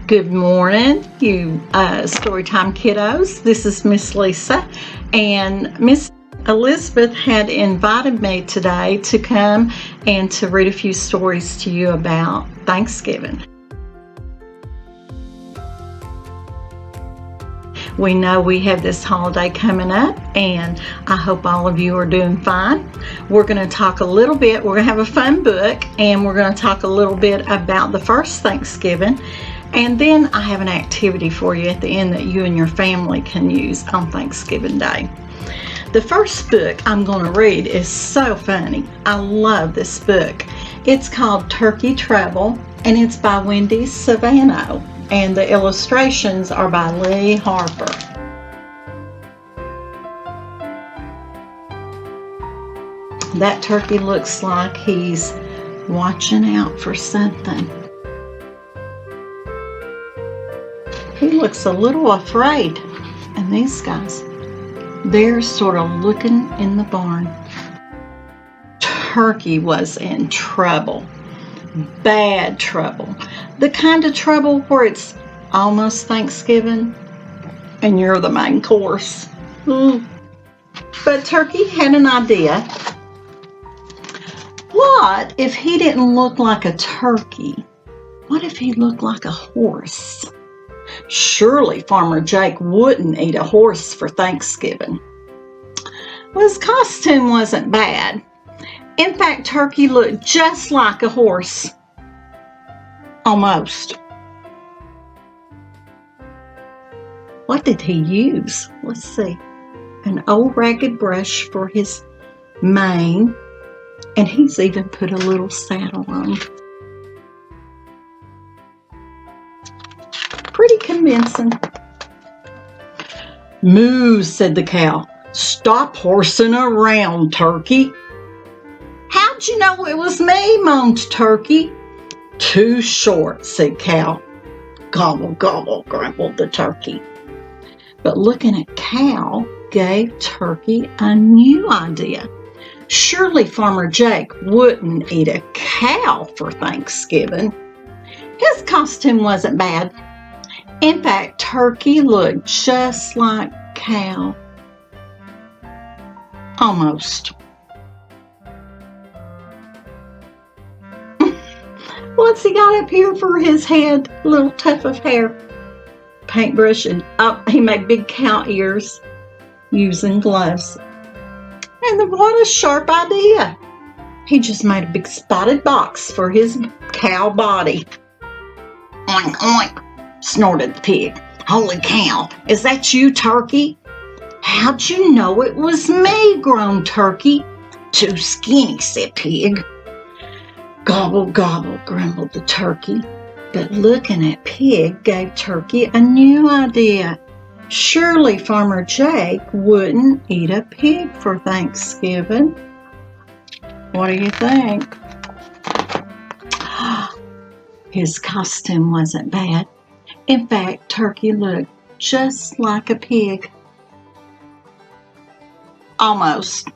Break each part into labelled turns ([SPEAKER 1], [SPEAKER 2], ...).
[SPEAKER 1] Good morning, you Storytime kiddos. This is Miss Lisa, and Miss Elizabeth had invited me today to come and to read a few stories to you about Thanksgiving. We know we have this holiday coming up, and I hope all of you are doing fine. We're going to talk a little bit, we're going to have a fun book, and we're going to talk a little bit about the first Thanksgiving. And then I have an activity for you at the end that you and your family can use on Thanksgiving Day. The first book I'm going to read is so funny. I love this book. It's called Turkey Trouble, and it's by Wendy Savano, and the illustrations are by Lee Harper. That turkey looks like he's watching out for something. He looks a little afraid, and these guys, they're sort of looking in the barn. Turkey was in trouble, bad trouble, the kind of trouble where it's almost Thanksgiving and you're the main course. But Turkey had an idea. What if he didn't look like a turkey? What if he looked like a horse? Surely Farmer Jake wouldn't eat a horse for Thanksgiving. Well, his costume wasn't bad. In fact, Turkey looked just like a horse. Almost. What did he use? Let's see. An old ragged brush for his mane, and he's even put a little saddle on. Pretty convincing. "Moo," said the cow. "Stop horsing around, Turkey." "How'd you know it was me?" moaned Turkey. "Too short," said Cow. "Gobble, gobble," grumbled the turkey. But looking at Cow gave Turkey a new idea. Surely Farmer Jake wouldn't eat a cow for Thanksgiving. His costume wasn't bad. In fact, Turkey looked just like Cow. Almost. What's he got up here for his head? A little tuft of hair. Paintbrush, and he made big cow ears using gloves. And what a sharp idea. He just made a big spotted box for his cow body. "Oink, oink," snorted the pig. "Holy cow, is that you, Turkey?" "How'd you know it was me?" groaned Turkey. "Too skinny," said Pig. "Gobble, gobble," grumbled the turkey. But looking at Pig gave Turkey a new idea. Surely Farmer Jake wouldn't eat a pig for Thanksgiving. What do you think? His costume wasn't bad. In fact, Turkey looked just like a pig. Almost.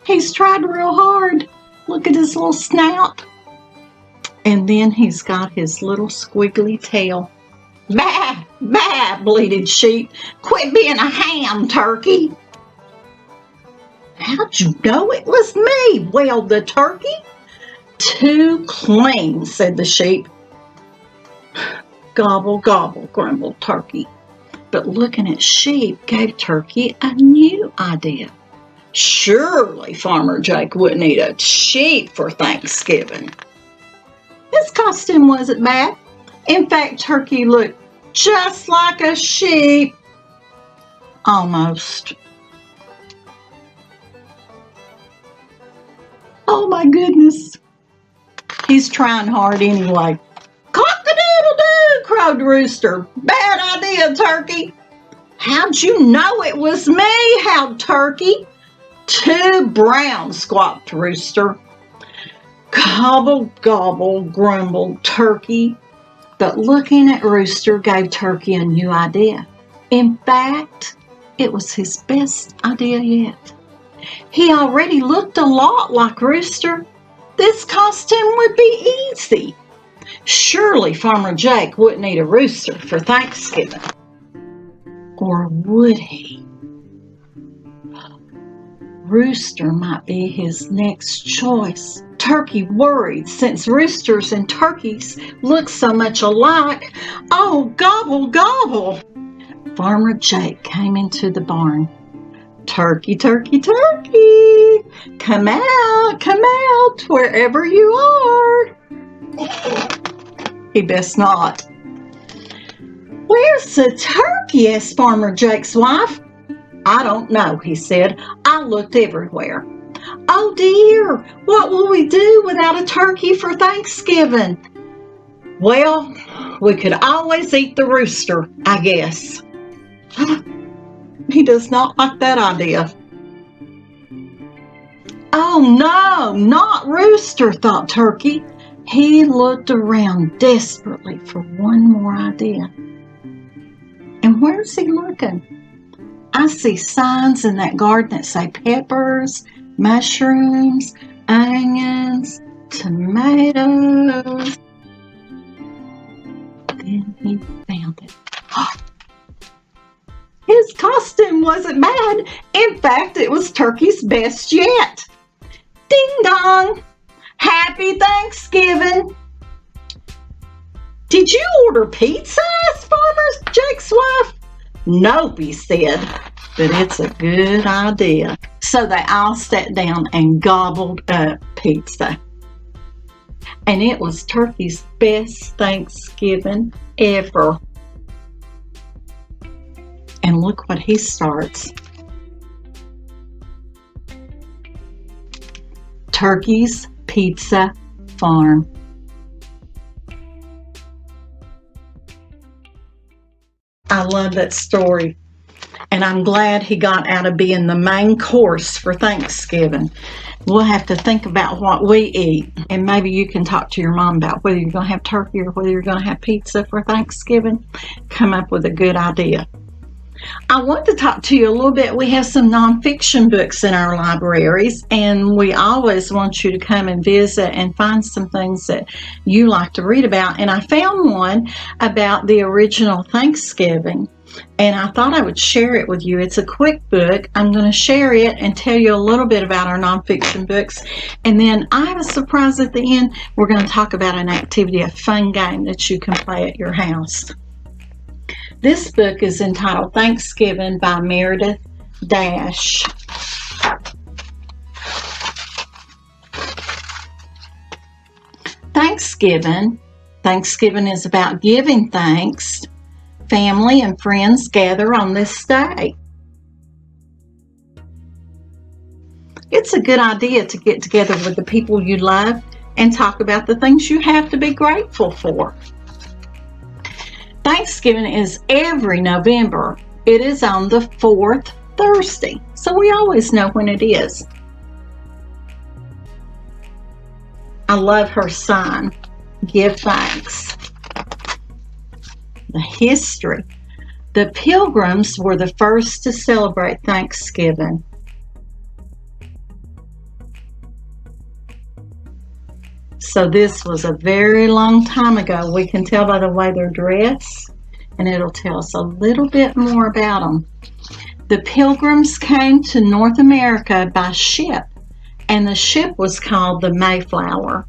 [SPEAKER 1] He's tried real hard. Look at his little snout. And then he's got his little squiggly tail. "Bah, bah," bleated Sheep. "Quit being a ham, Turkey." "How'd you know it was me?" wailed the turkey. "Too clean," said the sheep. "Gobble, gobble," grumbled Turkey. But looking at Sheep gave Turkey a new idea. Surely Farmer Jake wouldn't eat a sheep for Thanksgiving. His costume wasn't bad. In fact, Turkey looked just like a sheep. Almost. Oh my goodness. He's trying hard anyway. "Cock-a-doodle-doo," crowed Rooster. "Bad idea, Turkey." "How'd you know it was me?" howled Turkey. "Too brown," squawked Rooster. "Gobble, gobble," grumbled Turkey. But looking at Rooster gave Turkey a new idea. In fact, it was his best idea yet. He already looked a lot like Rooster. This costume would be easy. Surely Farmer Jake wouldn't eat a rooster for Thanksgiving. Or would he? Rooster might be his next choice. Turkey worried since roosters and turkeys look so much alike. Oh, gobble, gobble! Farmer Jake came into the barn. Turkey, turkey, turkey! Come out, wherever you are. He best not. Where's the turkey? Asked Farmer Jake's wife. I don't know, he said. I looked everywhere. Oh dear, what will we do without a turkey for Thanksgiving? Well, we could always eat the rooster, I guess. He does not like that idea. Oh no, not rooster, thought Turkey. He looked around desperately for one more idea. And where's he looking? I see signs in that garden that say peppers, mushrooms, onions, tomatoes. Then he found it. His costume wasn't bad. In fact, it was Turkey's best yet. Ding dong! Happy Thanksgiving! Did you order pizza? Asked Farmer Jake's wife. Nope, he said, but it's a good idea. So they all sat down and gobbled up pizza. And it was Turkey's best Thanksgiving ever. And look what he starts. Turkey's Pizza Farm. I love that story. And I'm glad he got out of being the main course for Thanksgiving. We'll have to think about what we eat. And maybe you can talk to your mom about whether you're going to have turkey or whether you're going to have pizza for Thanksgiving. Come up with a good idea. I want to talk to you a little bit. We have some nonfiction books in our libraries, and we always want you to come and visit and find some things that you like to read about. And I found one about the original Thanksgiving, and I thought I would share it with you. It's a quick book. I'm going to share it and tell you a little bit about our nonfiction books, and then I have a surprise at the end. We're going to talk about an activity, a fun game that you can play at your house. This book is entitled Thanksgiving by Meredith Dash. Thanksgiving is about giving thanks. Family and friends gather on this day. It's a good idea to get together with the people you love and talk about the things you have to be grateful for. Thanksgiving is every November. It is on the fourth Thursday, so we always know when it is. I love her sign, Give Thanks. The history. The Pilgrims were the first to celebrate Thanksgiving. So this was a very long time ago. We can tell by the way they're dressed, and it'll tell us a little bit more about them. The Pilgrims came to North America by ship, and the ship was called the Mayflower.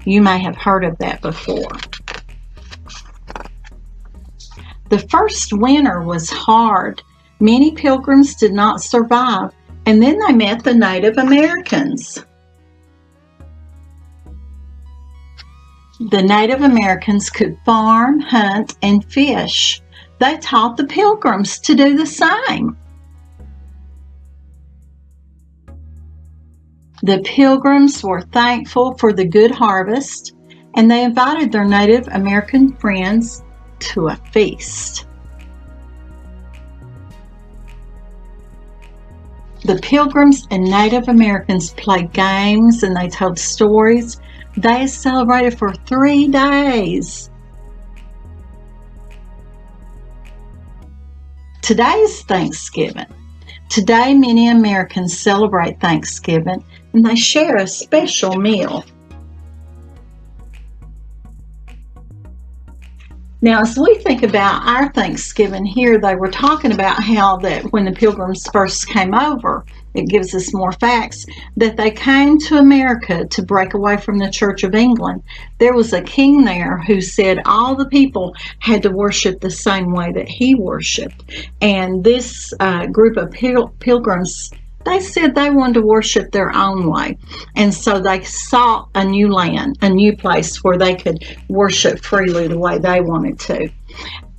[SPEAKER 1] You may have heard of that before. The first winter was hard. Many pilgrims did not survive. And then they met the Native Americans. The Native Americans could farm, hunt, and fish. They taught the Pilgrims to do the same. The Pilgrims were thankful for the good harvest, and they invited their Native American friends to a feast. The Pilgrims and Native Americans played games and they told stories. They celebrated for 3 days. Today's Thanksgiving. Today, many Americans celebrate Thanksgiving. and they share a special meal. Now, as we think about our Thanksgiving here, they were talking about how that when the Pilgrims first came over, it gives us more facts, that they came to America to break away from the Church of England. There was a king there who said all the people had to worship the same way that he worshiped. And this group of pilgrims, they said they wanted to worship their own way. And so they sought a new land, a new place where they could worship freely the way they wanted to.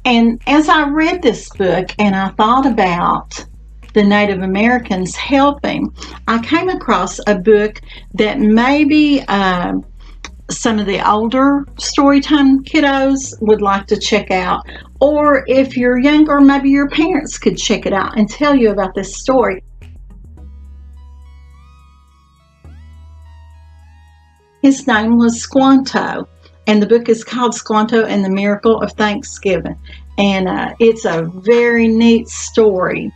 [SPEAKER 1] And as I read this book and I thought about the Native Americans helping, I came across a book that maybe some of the older storytime kiddos would like to check out. Or if you're younger, maybe your parents could check it out and tell you about this story. His name was Squanto, and the book is called Squanto and the Miracle of Thanksgiving. And it's a very neat story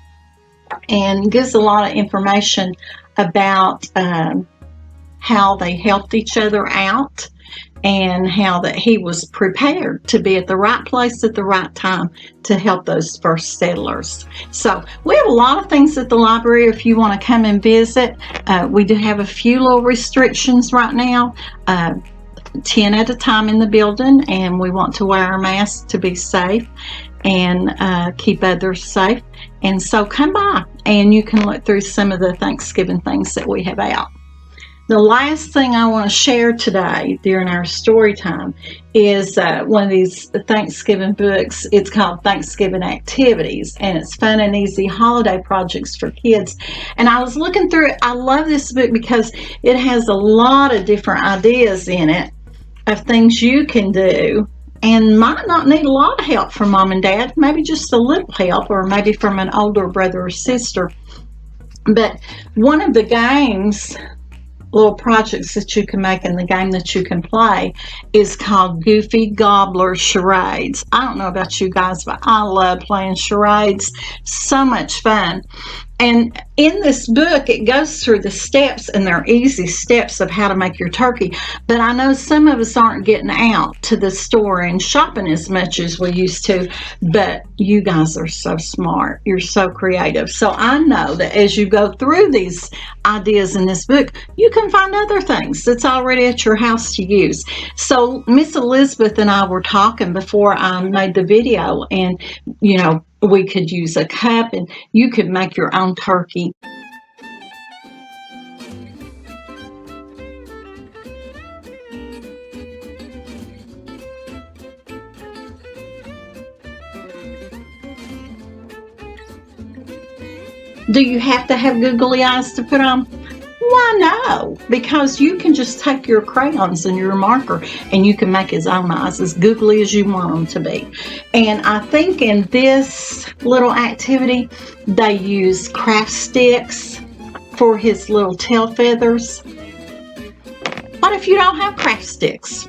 [SPEAKER 1] and gives a lot of information about how they helped each other out and how that he was prepared to be at the right place at the right time to help those first settlers. So we have a lot of things at the library if you want to come and visit. We do have a few little restrictions right now. 10 at a time in the building, and we want to wear our masks to be safe and keep others safe. And so come by and you can look through some of the Thanksgiving things that we have out. The last thing I want to share today during our story time is one of these Thanksgiving books. It's called Thanksgiving Activities, and it's fun and easy holiday projects for kids. And I was looking through it. I love this book because it has a lot of different ideas in it of things you can do and might not need a lot of help from mom and dad, maybe just a little help, or maybe from an older brother or sister. But one of the games, little projects that you can make in the game that you can play, is called Goofy Gobbler Charades. I don't know about you guys, but I love playing charades. So much fun. And in this book, it goes through the steps, and they're easy steps of how to make your turkey. But I know some of us aren't getting out to the store and shopping as much as we used to. But you guys are so smart. You're so creative. So I know that as you go through these ideas in this book, you can find other things that's already at your house to use. So Miss Elizabeth and I were talking before I made the video, and we could use a cup, and you could make your own turkey. Do you have to have googly eyes to put on? Why, no, because you can just take your crayons and your marker and you can make his own eyes as googly as you want them to be. And I think in this little activity, they use craft sticks for his little tail feathers. What if you don't have craft sticks?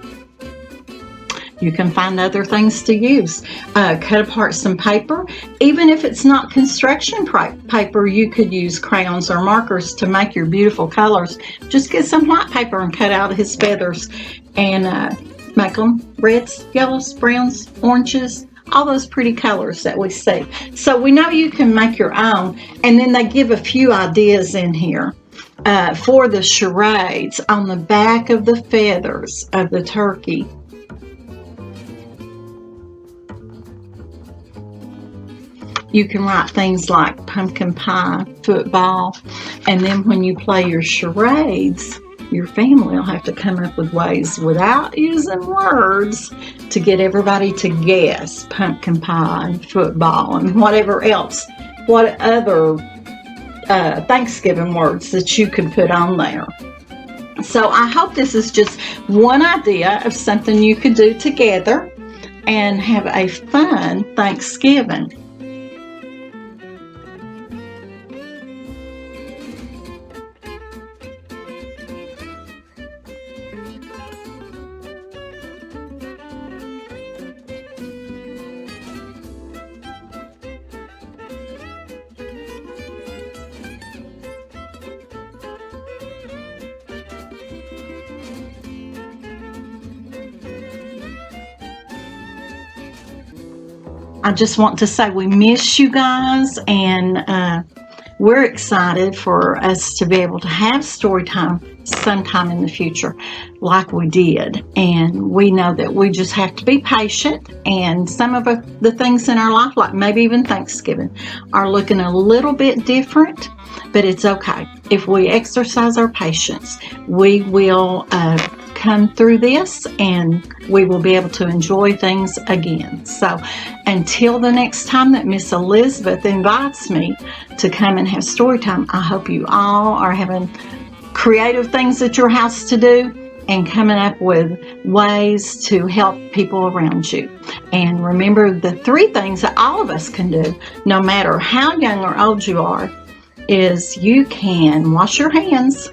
[SPEAKER 1] You can find other things to use. Cut apart some paper. Even if it's not construction paper, you could use crayons or markers to make your beautiful colors. Just get some white paper and cut out his feathers and make them reds, yellows, browns, oranges, all those pretty colors that we see. So we know you can make your own. And then they give a few ideas in here. For the charades on the back of the feathers of the turkey. You can write things like pumpkin pie, football, and then when you play your charades, your family will have to come up with ways without using words to get everybody to guess pumpkin pie and football and whatever else, what other Thanksgiving words that you could put on there. So I hope this is just one idea of something you could do together and have a fun Thanksgiving. I just want to say we miss you guys, and we're excited for us to be able to have story time sometime in the future like we did. And we know that we just have to be patient, and some of the things in our life, like maybe even Thanksgiving, are looking a little bit different, but it's okay. If we exercise our patience, we will come through this, and we will be able to enjoy things again. So until the next time that Miss Elizabeth invites me to come and have story time, I hope you all are having creative things at your house to do and coming up with ways to help people around you. And remember the 3 things that all of us can do, no matter how young or old you are, is you can wash your hands,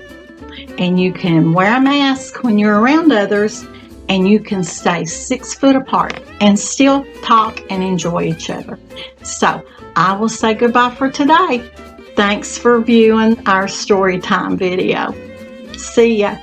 [SPEAKER 1] and you can wear a mask when you're around others, and you can stay 6 foot apart and still talk and enjoy each other. So I will say goodbye for today. Thanks for viewing our story time video. See ya.